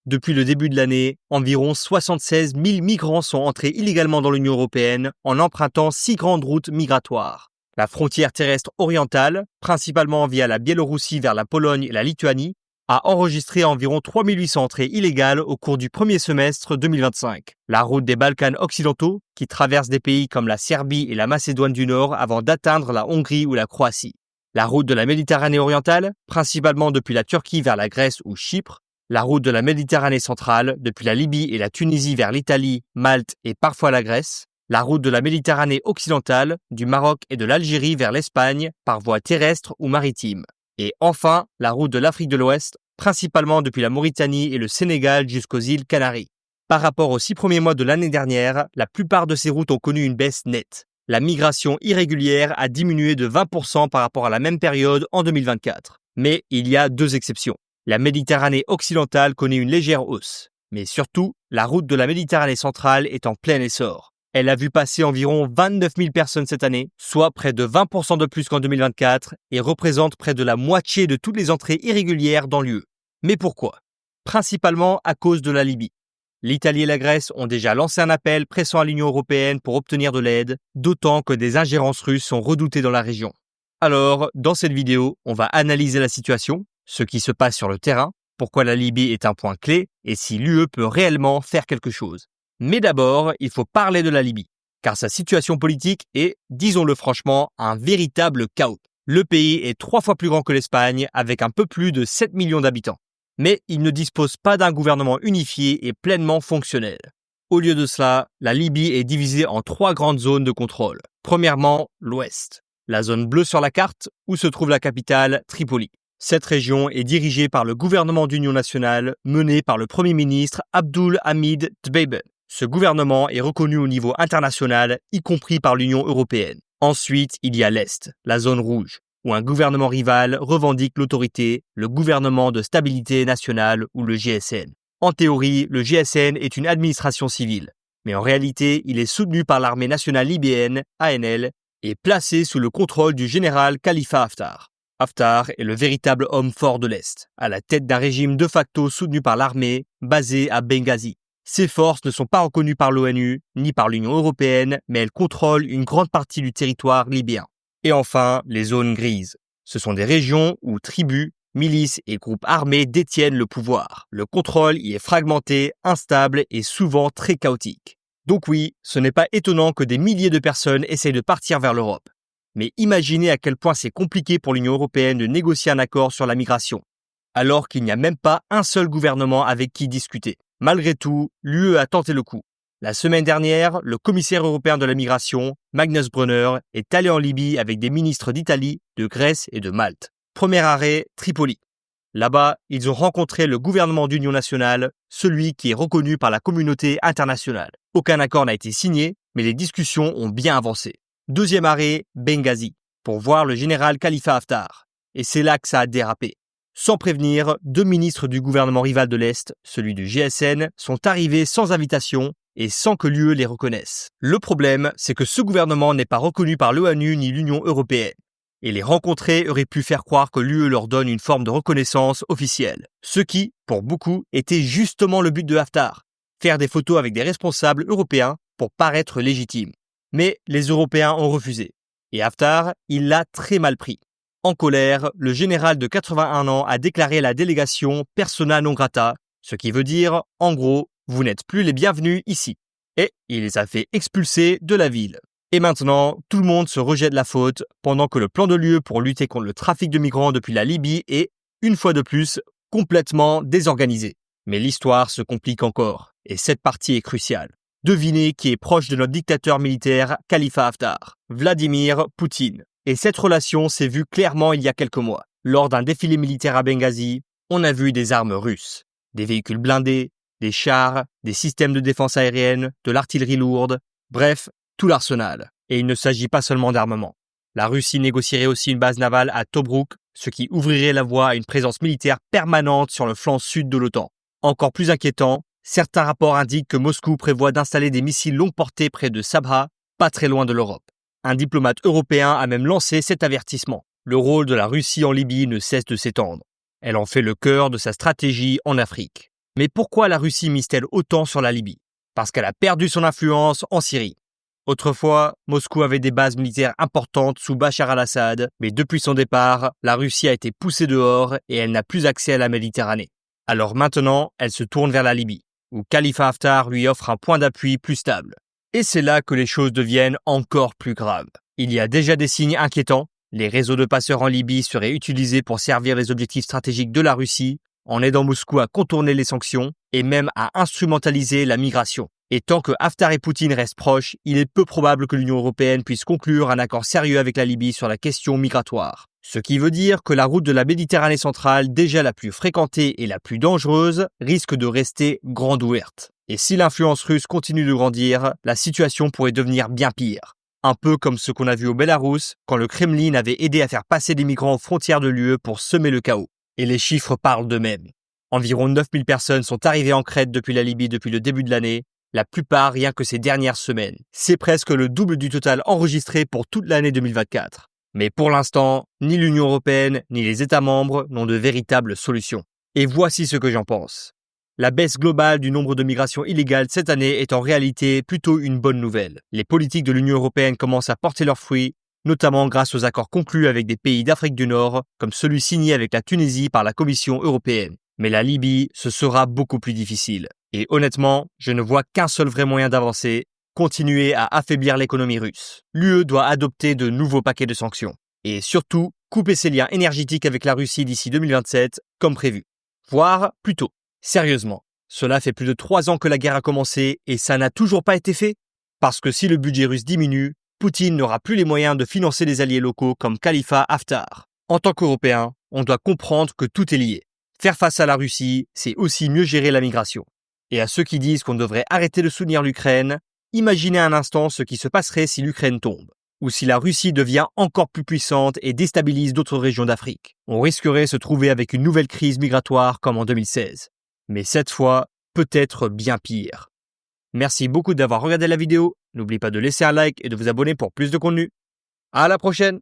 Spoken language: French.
Depuis le début de l'année, environ 76 000 migrants sont entrés illégalement dans l'Union européenne en empruntant 6 grandes routes migratoires. La frontière terrestre orientale, principalement via la Biélorussie vers la Pologne et la Lituanie, a enregistré environ 3 800 entrées illégales au cours du premier semestre 2025. La route des Balkans occidentaux, qui traverse des pays comme la Serbie et la Macédoine du Nord avant d'atteindre la Hongrie ou la Croatie. La route de la Méditerranée orientale, principalement depuis la Turquie vers la Grèce ou Chypre. La route de la Méditerranée centrale, depuis la Libye et la Tunisie vers l'Italie, Malte et parfois la Grèce. La route de la Méditerranée occidentale, du Maroc et de l'Algérie vers l'Espagne, par voie terrestre ou maritime. Et enfin, la route de l'Afrique de l'Ouest, principalement depuis la Mauritanie et le Sénégal jusqu'aux îles Canaries. Par rapport aux 6 premiers mois de l'année dernière, la plupart de ces routes ont connu une baisse nette. La migration irrégulière a diminué de 20% par rapport à la même période en 2024. Mais il y a 2 exceptions. La Méditerranée occidentale connaît une légère hausse. Mais surtout, la route de la Méditerranée centrale est en plein essor. Elle a vu passer environ 29 000 personnes cette année, soit près de 20% de plus qu'en 2024 et représente près de la moitié de toutes les entrées irrégulières dans l'UE. Mais pourquoi ? Principalement à cause de la Libye. L'Italie et la Grèce ont déjà lancé un appel pressant à l'Union européenne pour obtenir de l'aide, d'autant que des ingérences russes sont redoutées dans la région. Alors, dans cette vidéo, on va analyser la situation, ce qui se passe sur le terrain, pourquoi la Libye est un point clé et si l'UE peut réellement faire quelque chose. Mais d'abord, il faut parler de la Libye, car sa situation politique est, disons-le franchement, un véritable chaos. Le pays est 3 fois plus grand que l'Espagne, avec un peu plus de 7 millions d'habitants. Mais il ne dispose pas d'un gouvernement unifié et pleinement fonctionnel. Au lieu de cela, la Libye est divisée en 3 grandes zones de contrôle. Premièrement, l'Ouest, la zone bleue sur la carte, où se trouve la capitale, Tripoli. Cette région est dirigée par le gouvernement d'union nationale, mené par le Premier ministre Abdul Hamid Dbeibeh. Ce gouvernement est reconnu au niveau international, y compris par l'Union européenne. Ensuite, il y a l'Est, la zone rouge, où un gouvernement rival revendique l'autorité, le gouvernement de stabilité nationale ou le GSN. En théorie, le GSN est une administration civile, mais en réalité, il est soutenu par l'armée nationale libyenne, ANL, et placé sous le contrôle du général Khalifa Haftar. Haftar est le véritable homme fort de l'Est, à la tête d'un régime de facto soutenu par l'armée, basé à Benghazi. Ces forces ne sont pas reconnues par l'ONU ni par l'Union européenne, mais elles contrôlent une grande partie du territoire libyen. Et enfin, les zones grises. Ce sont des régions où tribus, milices et groupes armés détiennent le pouvoir. Le contrôle y est fragmenté, instable et souvent très chaotique. Donc oui, ce n'est pas étonnant que des milliers de personnes essayent de partir vers l'Europe. Mais imaginez à quel point c'est compliqué pour l'Union européenne de négocier un accord sur la migration, alors qu'il n'y a même pas un seul gouvernement avec qui discuter. Malgré tout, l'UE a tenté le coup. La semaine dernière, le commissaire européen de la migration, Magnus Brunner, est allé en Libye avec des ministres d'Italie, de Grèce et de Malte. Premier arrêt, Tripoli. Là-bas, ils ont rencontré le gouvernement d'union nationale, celui qui est reconnu par la communauté internationale. Aucun accord n'a été signé, mais les discussions ont bien avancé. Deuxième arrêt, Benghazi, pour voir le général Khalifa Haftar. Et c'est là que ça a dérapé. Sans prévenir, 2 ministres du gouvernement rival de l'Est, celui du GSN, sont arrivés sans invitation et sans que l'UE les reconnaisse. Le problème, c'est que ce gouvernement n'est pas reconnu par l'ONU ni l'Union européenne. Et les rencontrer aurait pu faire croire que l'UE leur donne une forme de reconnaissance officielle. Ce qui, pour beaucoup, était justement le but de Haftar. Faire des photos avec des responsables européens pour paraître légitimes. Mais les Européens ont refusé. Et Haftar, il l'a très mal pris. En colère, le général de 81 ans a déclaré la délégation persona non grata, ce qui veut dire, en gros, vous n'êtes plus les bienvenus ici. Et il les a fait expulser de la ville. Et maintenant, tout le monde se rejette la faute, pendant que le plan de l'UE pour lutter contre le trafic de migrants depuis la Libye est, une fois de plus, complètement désorganisé. Mais l'histoire se complique encore, et cette partie est cruciale. Devinez qui est proche de notre dictateur militaire Khalifa Haftar, Vladimir Poutine. Et cette relation s'est vue clairement il y a quelques mois. Lors d'un défilé militaire à Benghazi, on a vu des armes russes, des véhicules blindés, des chars, des systèmes de défense aérienne, de l'artillerie lourde, bref, tout l'arsenal. Et il ne s'agit pas seulement d'armement. La Russie négocierait aussi une base navale à Tobrouk, ce qui ouvrirait la voie à une présence militaire permanente sur le flanc sud de l'OTAN. Encore plus inquiétant, certains rapports indiquent que Moscou prévoit d'installer des missiles longue portée près de Sabha, pas très loin de l'Europe. Un diplomate européen a même lancé cet avertissement. Le rôle de la Russie en Libye ne cesse de s'étendre. Elle en fait le cœur de sa stratégie en Afrique. Mais pourquoi la Russie mise-t-elle autant sur la Libye? Parce qu'elle a perdu son influence en Syrie. Autrefois, Moscou avait des bases militaires importantes sous Bachar al-Assad, mais depuis son départ, la Russie a été poussée dehors et elle n'a plus accès à la Méditerranée. Alors maintenant, elle se tourne vers la Libye, où Khalifa Haftar lui offre un point d'appui plus stable. Et c'est là que les choses deviennent encore plus graves. Il y a déjà des signes inquiétants. Les réseaux de passeurs en Libye seraient utilisés pour servir les objectifs stratégiques de la Russie, en aidant Moscou à contourner les sanctions et même à instrumentaliser la migration. Et tant que Haftar et Poutine restent proches, il est peu probable que l'Union européenne puisse conclure un accord sérieux avec la Libye sur la question migratoire. Ce qui veut dire que la route de la Méditerranée centrale, déjà la plus fréquentée et la plus dangereuse, risque de rester grande ouverte. Et si l'influence russe continue de grandir, la situation pourrait devenir bien pire. Un peu comme ce qu'on a vu au Bélarus, quand le Kremlin avait aidé à faire passer des migrants aux frontières de l'UE pour semer le chaos. Et les chiffres parlent d'eux-mêmes. Environ 9000 personnes sont arrivées en Crète depuis la Libye depuis le début de l'année, la plupart rien que ces dernières semaines. C'est presque le double du total enregistré pour toute l'année 2024. Mais pour l'instant, ni l'Union européenne ni les États membres n'ont de véritables solutions. Et voici ce que j'en pense. La baisse globale du nombre de migrations illégales cette année est en réalité plutôt une bonne nouvelle. Les politiques de l'Union européenne commencent à porter leurs fruits, notamment grâce aux accords conclus avec des pays d'Afrique du Nord, comme celui signé avec la Tunisie par la Commission européenne. Mais la Libye, ce sera beaucoup plus difficile. Et honnêtement, je ne vois qu'un seul vrai moyen d'avancer, continuer à affaiblir l'économie russe. L'UE doit adopter de nouveaux paquets de sanctions. Et surtout, couper ses liens énergétiques avec la Russie d'ici 2027, comme prévu. Voire plus tôt. Sérieusement, cela fait plus de 3 ans que la guerre a commencé et ça n'a toujours pas été fait. Parce que si le budget russe diminue, Poutine n'aura plus les moyens de financer des alliés locaux comme Khalifa Haftar. En tant qu'Européens, on doit comprendre que tout est lié. Faire face à la Russie, c'est aussi mieux gérer la migration. Et à ceux qui disent qu'on devrait arrêter de soutenir l'Ukraine, imaginez un instant ce qui se passerait si l'Ukraine tombe, ou si la Russie devient encore plus puissante et déstabilise d'autres régions d'Afrique. On risquerait de se trouver avec une nouvelle crise migratoire comme en 2016. Mais cette fois, peut-être bien pire. Merci beaucoup d'avoir regardé la vidéo. N'oubliez pas de laisser un like et de vous abonner pour plus de contenu. À la prochaine!